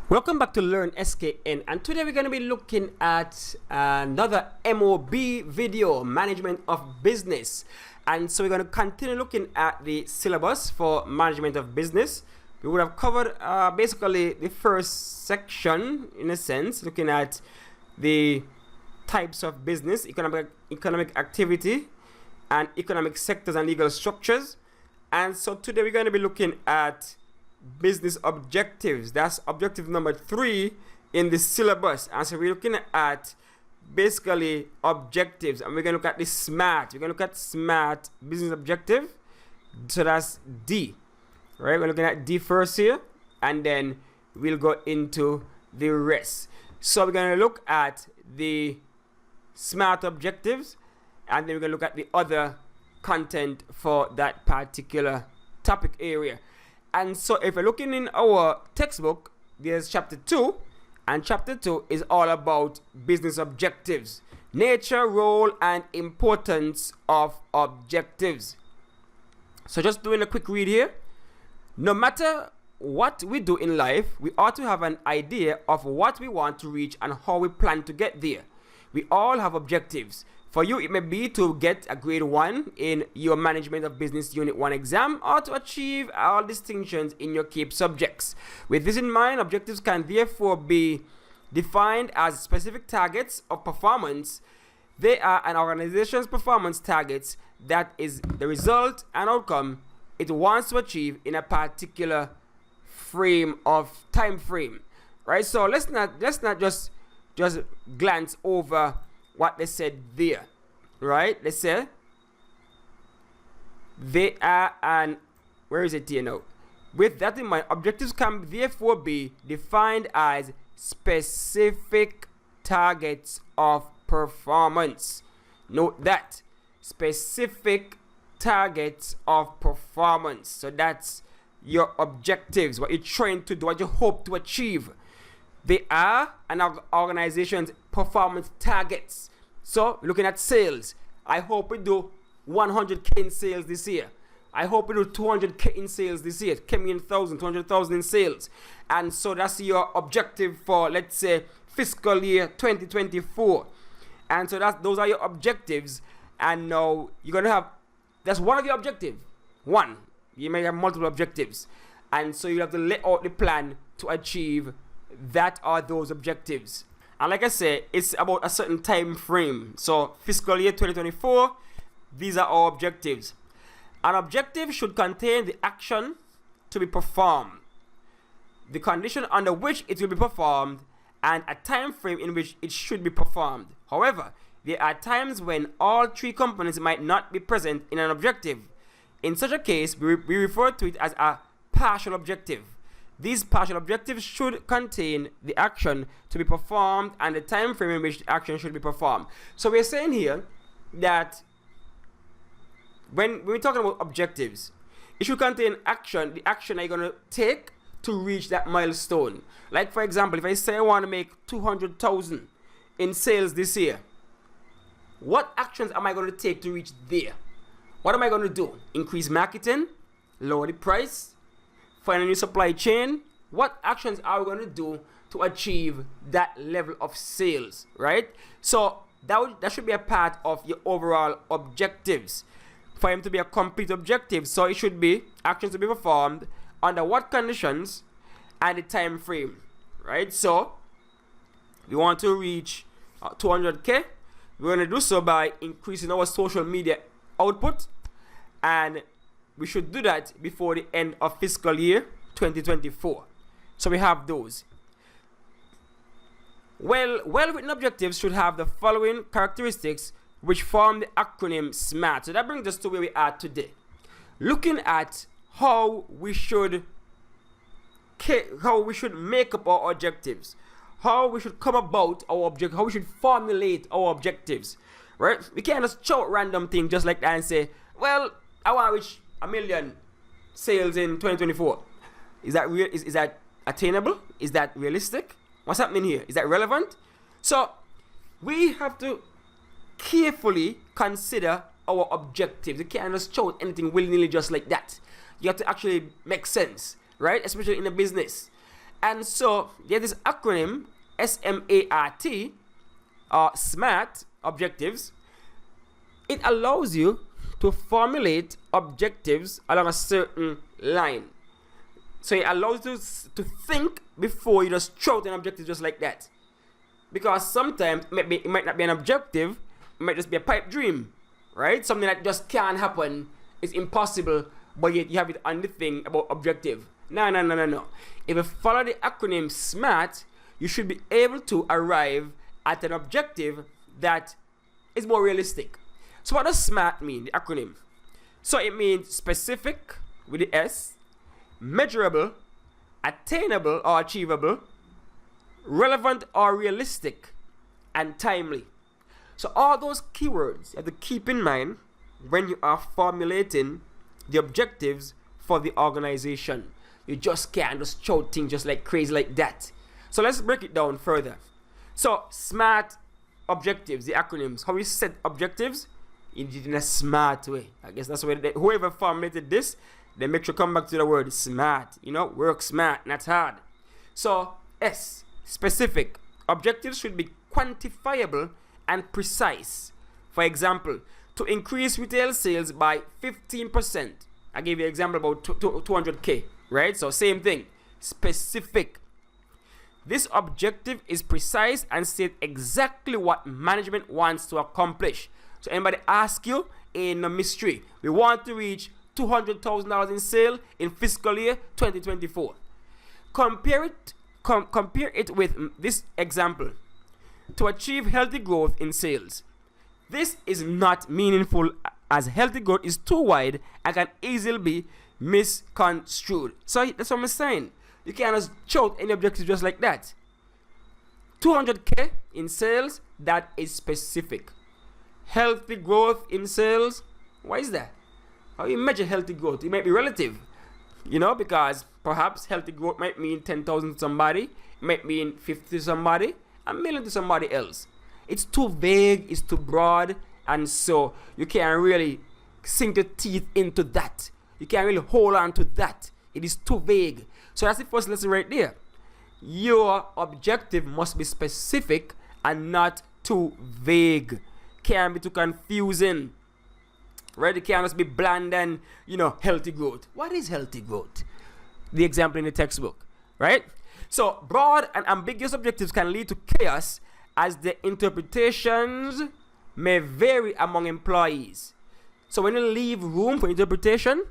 Welcome back to Learn SKN, and today we're going to be looking at another MOB video, Management of Business. And so we're going to continue looking at the syllabus for Management of Business. We would have covered basically the first section, in a sense, looking at the types of business, economic activity, and economic sectors and legal structures. And so today we're going to be looking at business objectives. That's objective number 3 in the syllabus. And so we're looking at basically objectives, and we're going to look at the SMART. We're going to look at SMART business objective. So that's D, right? We're looking at D first here, and then we'll go into the rest. So we're going to look at the SMART objectives, and then we're going to look at the other content for that particular topic area. And so if you're looking in our textbook, there's chapter 2, and chapter 2 is all about business objectives, nature, role, and importance of objectives. So just doing a quick read here. No matter what we do in life, we ought to have an idea of what we want to reach and how we plan to get there. We all have objectives. For you, it may be to get a grade 1 in your Management of Business Unit 1 exam, or to achieve all distinctions in your CAPE subjects. With this in mind, objectives can therefore be defined as specific targets of performance. They are an organization's performance targets that is the result and outcome it wants to achieve in a particular time frame. Right? So let's not just glance over what they said there, right? Let's say they are where is it here now? With that in mind, objectives can therefore be defined as specific targets of performance. Note that, specific targets of performance. So that's your objectives, what you're trying to do, what you hope to achieve. They are an organization's performance targets. So, looking at sales, I hope we do 100K in sales this year. I hope we do 200K in sales this year. 200,000 in sales. And so that's your objective for, let's say, fiscal year 2024. And so those are your objectives. And now you're going to have, that's one of your objectives. One. You may have multiple objectives. And so you have to lay out the plan to achieve that are those objectives. And like I said, it's about a certain time frame. So fiscal year 2024, these are our objectives. An objective should contain the action to be performed, the condition under which it will be performed, and a time frame in which it should be performed. However, there are times when all 3 components might not be present in an objective. In such a case, we refer to it as a partial objective. These partial objectives should contain the action to be performed and the time frame in which the action should be performed. So we're saying here that when we're talking about objectives, it should contain action, the action you're going to take to reach that milestone. Like, for example, if I say I want to make 200,000 in sales this year, what actions am I going to take to reach there? What am I going to do? Increase marketing? Lower the price? Find a new supply chain? What actions are we going to do to achieve that level of sales, right? So that should be a part of your overall objectives. For him to be a complete objective, so it should be actions to be performed under what conditions and the time frame, right? So we want to reach 200K. We're going to do so by increasing our social media output, and we should do that before the end of fiscal year 2024. So we have those. Well-written objectives should have the following characteristics which form the acronym SMART. So that brings us to where we are today. Looking at how we should make up our objectives, how we should come about our objectives, how we should formulate our objectives, right? We can't just shout random things just like that and say, well, I want to reach 1 million sales in 2024. Is that real? Is that attainable? Is that realistic? What's happening here? Is that relevant? So we have to carefully consider our objectives. You can't just shout anything willy-nilly just like that. You have to actually make sense, right? Especially in a business. And so there's this acronym SMART, or SMART objectives. It allows you to formulate objectives along a certain line. So it allows you to think before you just throw out an objective just like that. Because sometimes it might not be an objective, it might just be a pipe dream, right? Something that just can't happen, it's impossible, but yet you have it on the thing about objective. No. If you follow the acronym SMART, you should be able to arrive at an objective that is more realistic. So what does SMART mean, the acronym? So it means specific with the S, measurable, attainable or achievable, relevant or realistic, and timely. So all those keywords you have to keep in mind when you are formulating the objectives for the organization. You just can't just shout things just like crazy like that. So let's break it down further. So SMART objectives, the acronyms, how we set objectives in a smart way. I guess that's why whoever formulated this, they make sure come back to the word smart. Work smart, not hard. So S, specific. Objectives should be quantifiable and precise. For example, to increase retail sales by 15%. I gave you an example about 200K, right? So same thing, specific. This objective is precise and states exactly what management wants to accomplish. So anybody ask you, ain't no mystery. We want to reach $200,000 in sale in fiscal year 2024. Compare it with this example. To achieve healthy growth in sales. This is not meaningful as healthy growth is too wide and can easily be misconstrued. So that's what I'm saying. You can't just shout any objective just like that. 200K in sales, that is specific. Healthy growth in sales, why is that? How you measure healthy growth? It might be relative, because perhaps healthy growth might mean 10,000 to somebody, it might mean 50 to somebody, a million to somebody else. It's too vague, it's too broad, and so you can't really sink your teeth into that. You can't really hold on to that. It is too vague. So that's the first lesson right there. Your objective must be specific and not too vague. Can't be too confusing. Right? It can't just be bland and, healthy growth. What is healthy growth? The example in the textbook. Right? So broad and ambiguous objectives can lead to chaos as the interpretations may vary among employees. So when you leave room for interpretation,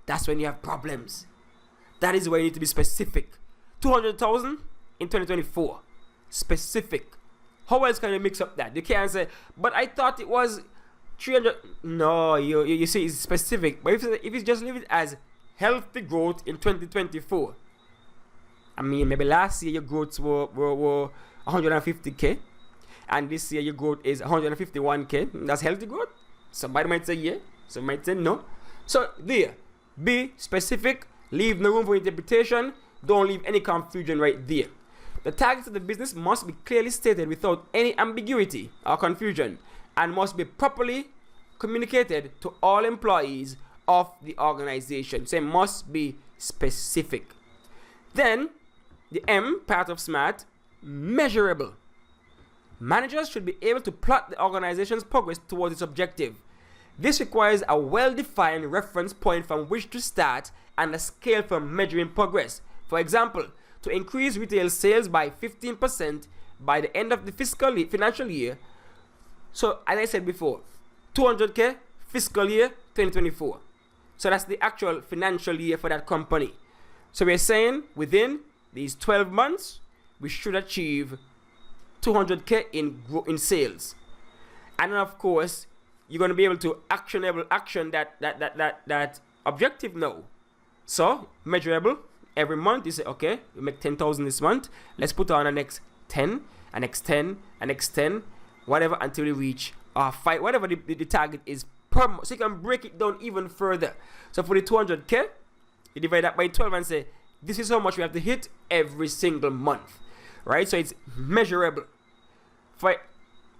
that's when you have problems. That is where you need to be specific. 200,000 in 2024. Specific. How else can you mix up that? You can't say, but I thought it was 300. No, you see, it's specific. But if you just leave it as healthy growth in 2024, I mean, maybe last year your growths were 150K, and this year your growth is 151K. That's healthy growth. Somebody might say yeah, some might say no. So there, be specific. Leave no room for interpretation. Don't leave any confusion right there. The targets of the business must be clearly stated without any ambiguity or confusion, and must be properly communicated to all employees of the organization. So it must be specific. Then, the M part of SMART, measurable. Managers should be able to plot the organization's progress towards its objective. This requires a well-defined reference point from which to start and a scale for measuring progress. For example, to increase retail sales by 15% by the end of the financial year. So, as I said before, 200K fiscal year 2024. So that's the actual financial year for that company. So we're saying within these 12 months, we should achieve 200K in sales. And then of course, you're going to be able to action that objective now. So, measurable. Every month you say, okay, we make 10,000 this month. Let's put on the next 10, and next 10, and next 10, whatever, until we reach our 5, whatever the target is per month. So you can break it down even further. So for the 200K, you divide that by 12 and say, this is how much we have to hit every single month. Right? So it's measurable.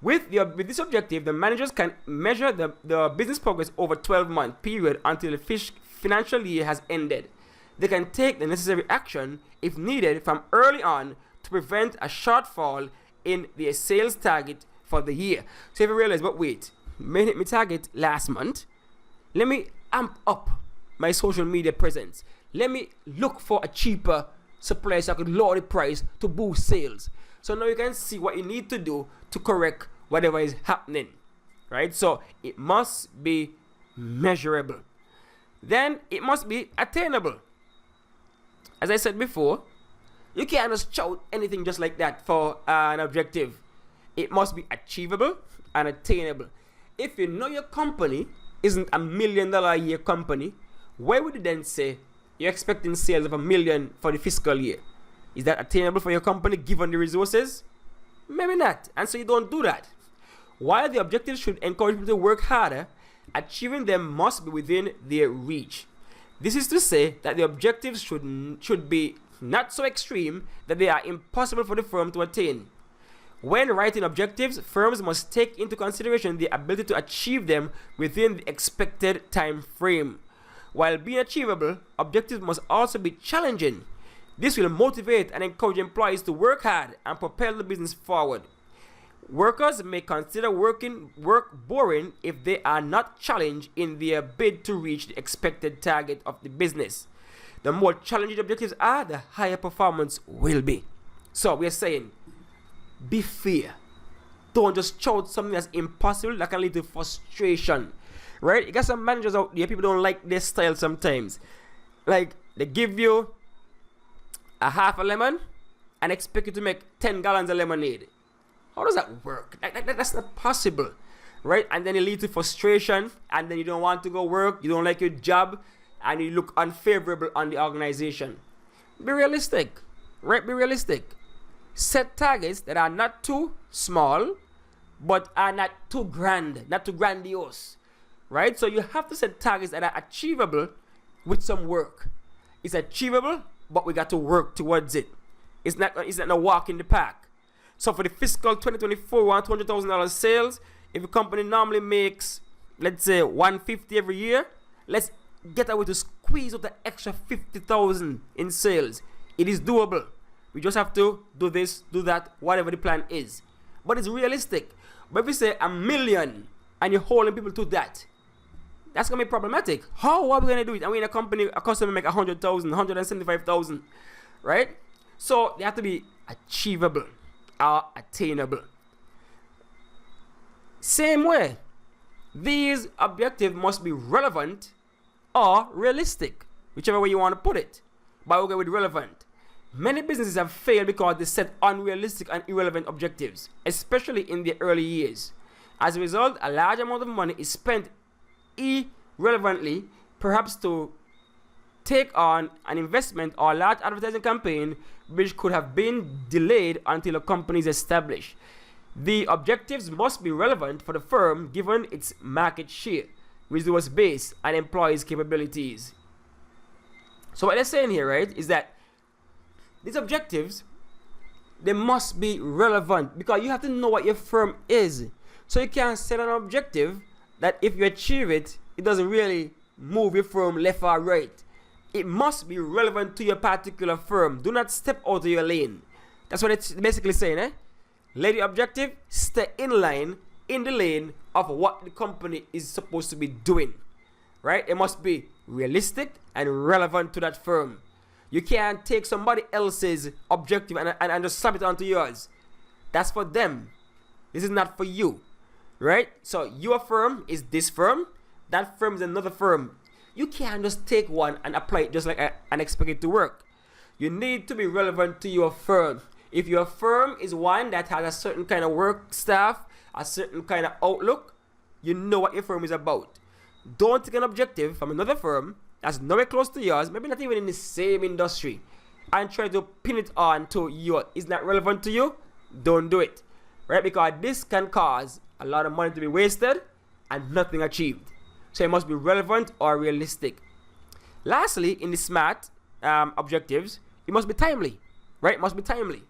With this objective, the managers can measure the business progress over 12-month period until the financial year has ended. they can take the necessary action if needed from early on to prevent a shortfall in their sales target for the year. So if you realize, but wait, made hit my target last month, let me amp up my social media presence. Let me look for a cheaper supplier so I could lower the price to boost sales. So now you can see what you need to do to correct whatever is happening, right? So it must be measurable. Then it must be attainable. As I said before, you can't just shout anything just like that for an objective. It must be achievable and attainable. If you know your company isn't $1 million a year company, why would you then say you're expecting sales of $1 million for the fiscal year? Is that attainable for your company given the resources? Maybe not. And so you don't do that. While the objectives should encourage people to work harder, achieving them must be within their reach. This is to say that the objectives should be not so extreme that they are impossible for the firm to attain. When writing objectives, firms must take into consideration the ability to achieve them within the expected time frame. While being achievable, objectives must also be challenging. This will motivate and encourage employees to work hard and propel the business forward. Workers may consider work boring if they are not challenged in their bid to reach the expected target of the business. The more challenging objectives are, the higher performance will be. So we are saying, be fair. Don't just shout something that's impossible that can lead to frustration. Right? You got some managers out there, people don't like their style sometimes. Like, they give you a half a lemon and expect you to make 10 gallons of lemonade. How does that work? That's not possible. Right? And then it leads to frustration, and then you don't want to go work, you don't like your job, and you look unfavorable on the organization. Be realistic. Right? Be realistic. Set targets that are not too small, but are not too grand, not too grandiose. Right? So you have to set targets that are achievable with some work. It's achievable, but we got to work towards it. It's not a walk in the park. So for the fiscal 2024, we want $200,000 sales. If a company normally makes, let's say, $150 every year, let's get away to squeeze out the extra $50,000 in sales. It is doable. We just have to do this, do that, whatever the plan is. But it's realistic. But if we say $1 million and you're holding people to that, that's going to be problematic. How are we going to do it? And we in a company, a customer make $100,000, $175,000, right? So they have to be achievable or attainable. Same way, these objectives must be relevant or realistic, whichever way you want to put it. But we'll go with relevant. Many businesses have failed because they set unrealistic and irrelevant objectives, especially in the early years. As a result, a large amount of money is spent irrelevantly, perhaps to take on an investment or a large advertising campaign which could have been delayed until a company is established. The objectives must be relevant for the firm given its market share, resource base, and employees' capabilities. So what they're saying here, right, is that these objectives, they must be relevant because you have to know what your firm is. So you can't set an objective that if you achieve it, it doesn't really move your firm left or right. It must be relevant to your particular firm. Do not step out of your lane. That's what it's basically saying, eh? Let your objective stay in line, in the lane of what the company is supposed to be doing. Right? It must be realistic and relevant to that firm. You can't take somebody else's objective and just slap it onto yours. That's for them. This is not for you. Right? So your firm is this firm. That firm is another firm. You can't just take one and apply it just like and expect it to work. You need to be relevant to your firm. If your firm is one that has a certain kind of work staff, a certain kind of outlook, you know what your firm is about. Don't take an objective from another firm that's nowhere close to yours, maybe not even in the same industry, and try to pin it on to you. Is not relevant to you? Don't do it. Right? Because this can cause a lot of money to be wasted and nothing achieved. So it must be relevant or realistic. Lastly, in the SMART objectives, it must be timely. Right? It must be timely.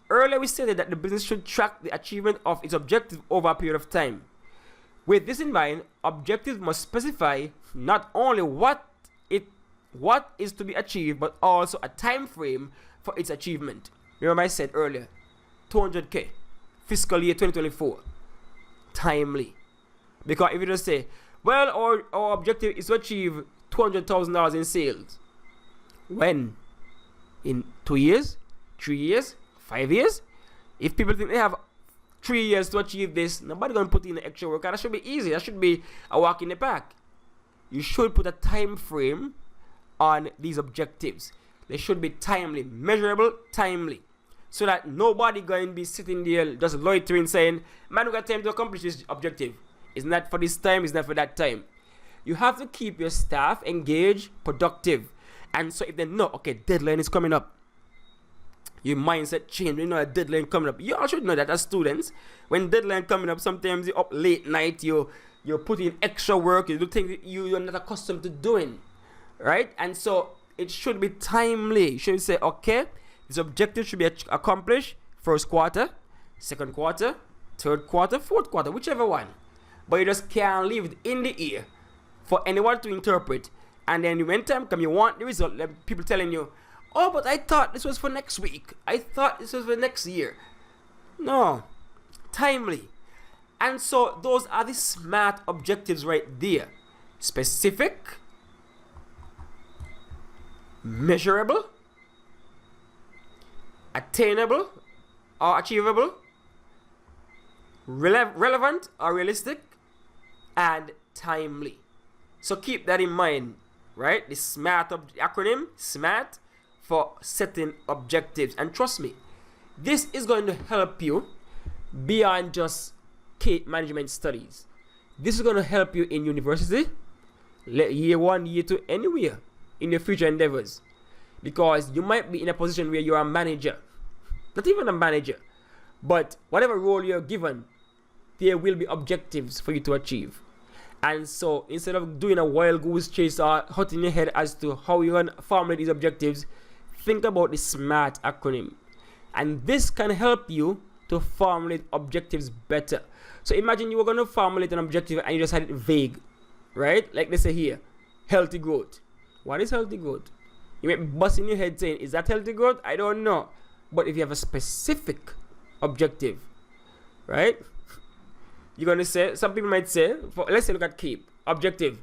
Earlier we stated that the business should track the achievement of its objective over a period of time. With this in mind, objectives must specify not only what it what is to be achieved, but also a time frame for its achievement. Remember I said earlier, 200K, fiscal year 2024, timely. Because if you just say, well, our objective is to achieve $200,000 in sales. When? In 2 years, 3 years, 5 years? If people think they have 3 years to achieve this, nobody gonna put in the extra work. And that should be easy. That should be a walk in the park. You should put a time frame on these objectives. They should be timely, measurable, timely, so that nobody going to be sitting there just loitering saying, man, we got time to accomplish this objective. It's not for this time, it's not for that time. You have to keep your staff engaged, productive. And so if they know, okay, deadline is coming up, your mindset change. You know a deadline coming up. You all should know that as students, when deadline coming up, sometimes you're up late night, you put in extra work, you do things you're not accustomed to doing, right? And so it should be timely. You should say, okay, this objective should be accomplished first quarter, second quarter, third quarter, fourth quarter, whichever one. But you just can't leave it in the air for anyone to interpret. And then when time comes, you want the result, like people telling you, oh, but I thought this was for next week. I thought this was for next year. No, timely. And so those are the SMART objectives right there. Specific, measurable, attainable or achievable, relevant or realistic, and timely. So keep that in mind, right? The SMART acronym, SMART, for setting objectives. And trust me, this is going to help you beyond just Cape management studies. This is going to help you in university, year 1, year 2, anywhere in your future endeavors. Because you might be in a position where you're a manager, not even a manager, but whatever role you're given, there will be objectives for you to achieve. And so instead of doing a wild goose chase or hurting your head as to how you're going to formulate these objectives, think about the SMART acronym. And this can help you to formulate objectives better. So imagine you were going to formulate an objective and you just had it vague, right? Like they say here, healthy growth. What is healthy growth? You might be busting your head saying, is that healthy growth? I don't know. But if you have a specific objective, right? You're going to say, some people might say, let's say look at CAPE, objective,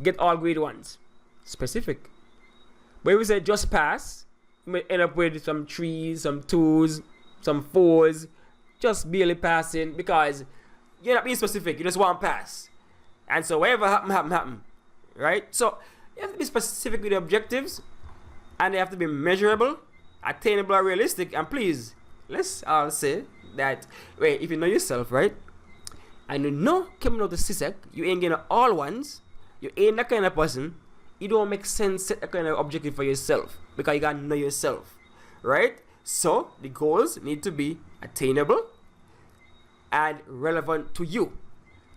get all grade 1s, specific. But if we say just pass, you may end up with some 3s, some 2s, some 4s, just barely passing because you're not being specific, you just want to pass. And so whatever happen, right? So you have to be specific with the objectives and they have to be measurable, attainable, or realistic. And please, let's all say that, wait, if you know yourself, right? And you know coming out of CSEC, you ain't getting all ones, you ain't that kind of person, it don't make sense set a kind of objective for yourself because you gotta know yourself, right? So the goals need to be attainable and relevant to you.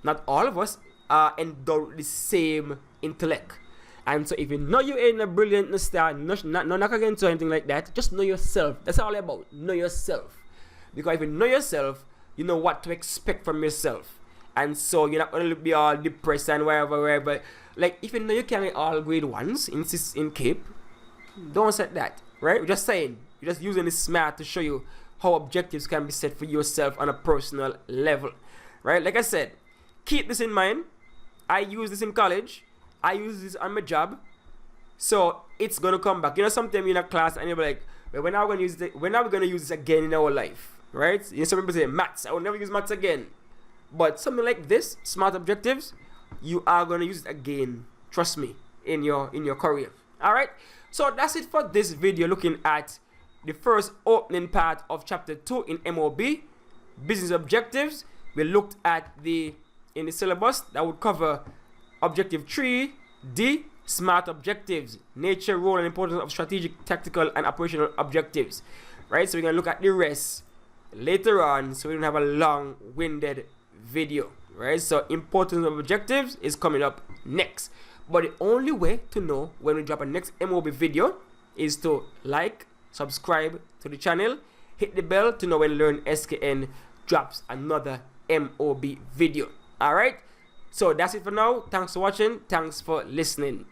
Not all of us are endowed with the same intellect. And so if you know you ain't a brilliant, no star, no knock against or anything like that, just know yourself. That's all about. Know yourself. Because if you know yourself, you know what to expect from yourself. And so you're not going to be all depressed and wherever. Like, if you know you can't get all grade 1s in CAPE, don't set that, right? We're just saying. You're just using this SMART to show you how objectives can be set for yourself on a personal level, right? Like I said, keep this in mind. I use this in college. I use this on my job. So it's going to come back. You know, sometimes you're in a class and you're like, well, when are we going to use this again in our life, right? You know, some people say, maths, I will never use maths again. But something like this, SMART objectives, you are going to use it again, trust me, in your career. All right, so that's it for this video looking at the first opening part of chapter 2 in MOB, business objectives. We looked at in the syllabus that would cover objective 3D, SMART objectives, nature, role, and importance of strategic, tactical, and operational objectives. Right, so we're going to look at the rest later on so we don't have a long-winded video, right? So importance of objectives is coming up next. But the only way to know when we drop a next MOB video is to like, subscribe to the channel, hit the bell to know when Learn SKN drops another MOB video. Alright, so that's it for now. Thanks for watching. Thanks for listening.